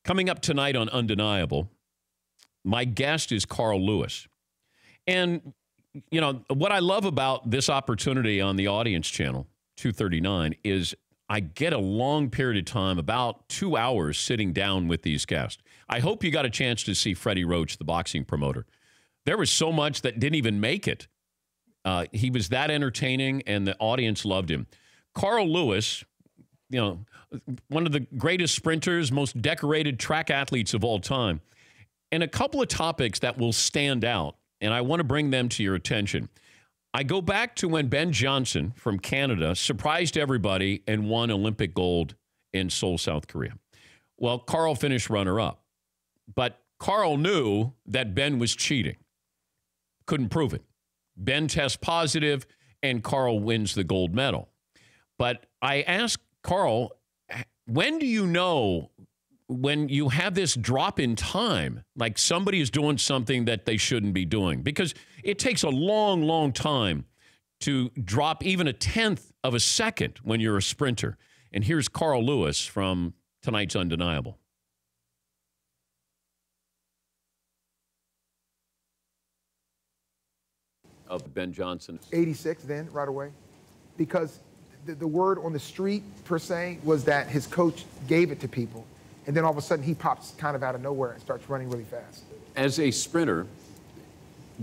Coming up tonight on Undeniable, my guest is Carl Lewis. And, you know, what I love about this opportunity on the Audience Channel, 239, is I get a long period of time, about 2 hours, sitting down with these guests. I hope you got a chance to see Freddie Roach, the boxing promoter. There was so much that didn't even make it. He was that entertaining, and the audience loved him. Carl Lewis, you know, one of the greatest sprinters, most decorated track athletes of all time. And a couple of topics that will stand out, and I want to bring them to your attention. I go back to when Ben Johnson from Canada surprised everybody and won Olympic gold in Seoul, South Korea. Well, Carl finished runner-up. But Carl knew that Ben was cheating. Couldn't prove it. Ben tests positive, and Carl wins the gold medal. But I asked Carl, when do you know when you have this drop in time, like somebody is doing something that they shouldn't be doing? Because it takes a long, long time to drop even a tenth of a second when you're a sprinter. And here's Carl Lewis from tonight's Undeniable. Of Ben Johnson. 86 then, right away. Because the word on the street, per se, was that his coach gave it to people. And then all of a sudden, he pops kind of out of nowhere and starts running really fast. As a sprinter,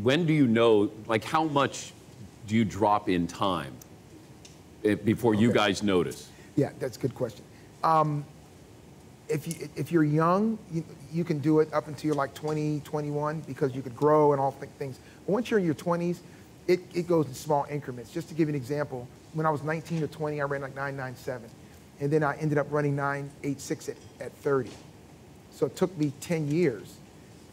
when do you know, like, how much do you drop in time before you guys notice? Yeah, that's a good question. If you're young, you can do it up until you're like 20, 21, because you could grow and all things. But once you're in your 20s, it goes in small increments. Just to give you an example, when I was 19 or 20, I ran like 9.97. And then I ended up running 9.86 at 30. So it took me 10 years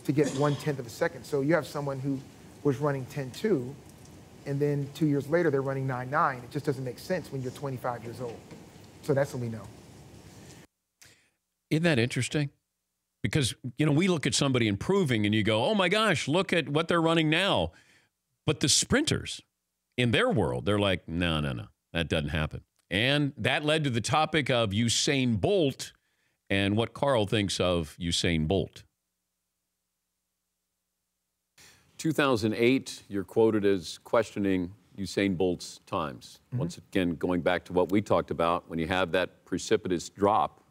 to get 1/10 of a second. So you have someone who was running 10.2, and then 2 years later, they're running 9.9. It just doesn't make sense when you're 25 years old. So that's what we know. Isn't that interesting? Because, you know, we look at somebody improving and you go, oh my gosh, look at what they're running now. But the sprinters, in their world, they're like, no, that doesn't happen. And that led to the topic of Usain Bolt and what Carl thinks of Usain Bolt. 2008, you're quoted as questioning Usain Bolt's times. Mm-hmm. Once again, going back to what we talked about, when you have that precipitous drop,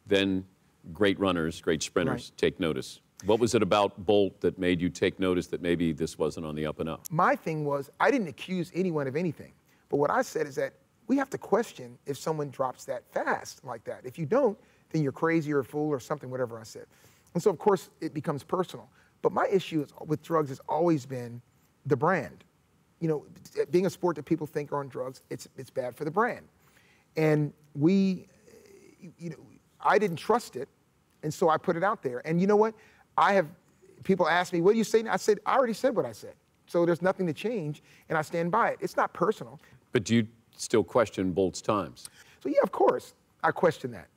then great runners, great sprinters take notice. What was it about Bolt that made you take notice that maybe this wasn't on the up and up? My thing was, I didn't accuse anyone of anything. But what I said is that we have to question if someone drops that fast like that. If you don't, then you're crazy or a fool or something, whatever I said. And so, of course, it becomes personal. But my issue with drugs has always been the brand. You know, being a sport that people think are on drugs, it's bad for the brand. And I didn't trust it, and so I put it out there. And you know what? People ask me, what do you say now? I said, I already said what I said. So there's nothing to change, and I stand by it. It's not personal. But do you still question Bolt's times? So yeah, of course, I question that.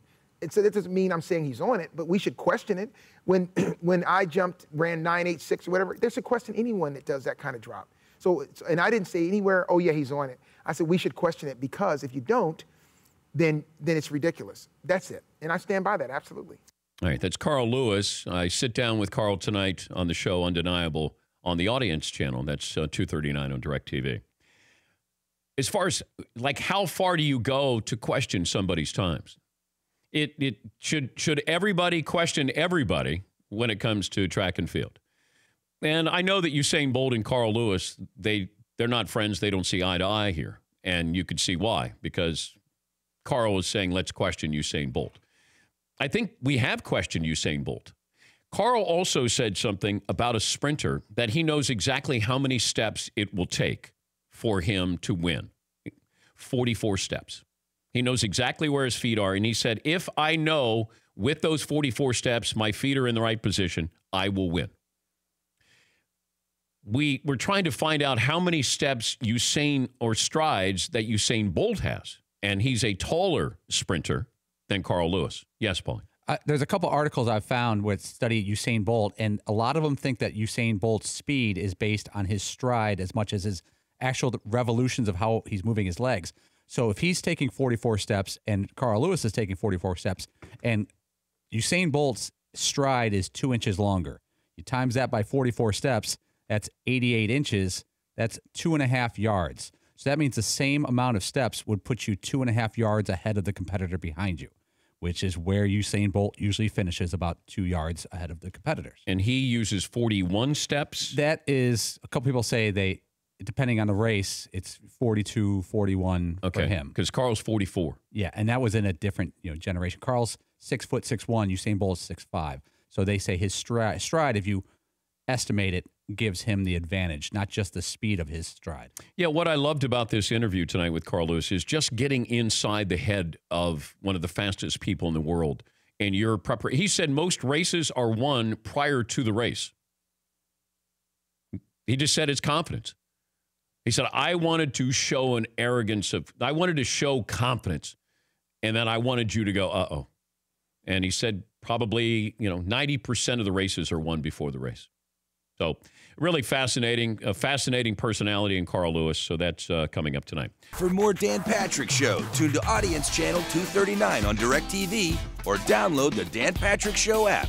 And so that doesn't mean I'm saying he's on it, but we should question it. When I ran 9.86 or whatever, there should question anyone that does that kind of drop. So, and I didn't say anywhere, oh yeah, he's on it. I said we should question it, because if you don't, then it's ridiculous. That's it. And I stand by that, absolutely. All right, that's Carl Lewis. I sit down with Carl tonight on the show Undeniable on the Audience Channel. That's 239 on DirecTV. As far as, like, how far do you go to question somebody's times? It should everybody question everybody when it comes to track and field? And I know that Usain Bolt and Carl Lewis, they're not friends. They don't see eye to eye here. And you could see why, because Carl is saying, let's question Usain Bolt. I think we have questioned Usain Bolt. Carl also said something about a sprinter that he knows exactly how many steps it will take for him to win. 44 steps. He knows exactly where his feet are. And he said, if I know with those 44 steps, my feet are in the right position, I will win. We're trying to find out how many steps strides that Usain Bolt has. And he's a taller sprinter than Carl Lewis. Yes, Paul. There's a couple articles I've found which study Usain Bolt, and a lot of them think that Usain Bolt's speed is based on his stride as much as his actual revolutions of how he's moving his legs. So if he's taking 44 steps and Carl Lewis is taking 44 steps, and Usain Bolt's stride is 2 inches longer. You times that by 44 steps, that's 88 inches. That's 2.5 yards. So that means the same amount of steps would put you 2.5 yards ahead of the competitor behind you, which is where Usain Bolt usually finishes, about 2 yards ahead of the competitors. And he uses 41 steps? That is, a couple people say depending on the race, it's 42, 41 for him. Because Carl's 44. Yeah, and that was in a different generation. Carl's 6'6'1", Usain Bolt's 6'5". So they say his stride, if you estimate it, gives him the advantage, not just the speed of his stride. Yeah, what I loved about this interview tonight with Carl Lewis is just getting inside the head of one of the fastest people in the world. And your preparation. He said most races are won prior to the race. He just said it's confidence. He said, I wanted to show I wanted to show confidence. And then I wanted you to go, uh-oh. And he said probably, 90% of the races are won before the race. So really fascinating, a fascinating personality in Carl Lewis. So that's coming up tonight. For more Dan Patrick Show, tune to Audience Channel 239 on DirecTV or download the Dan Patrick Show app.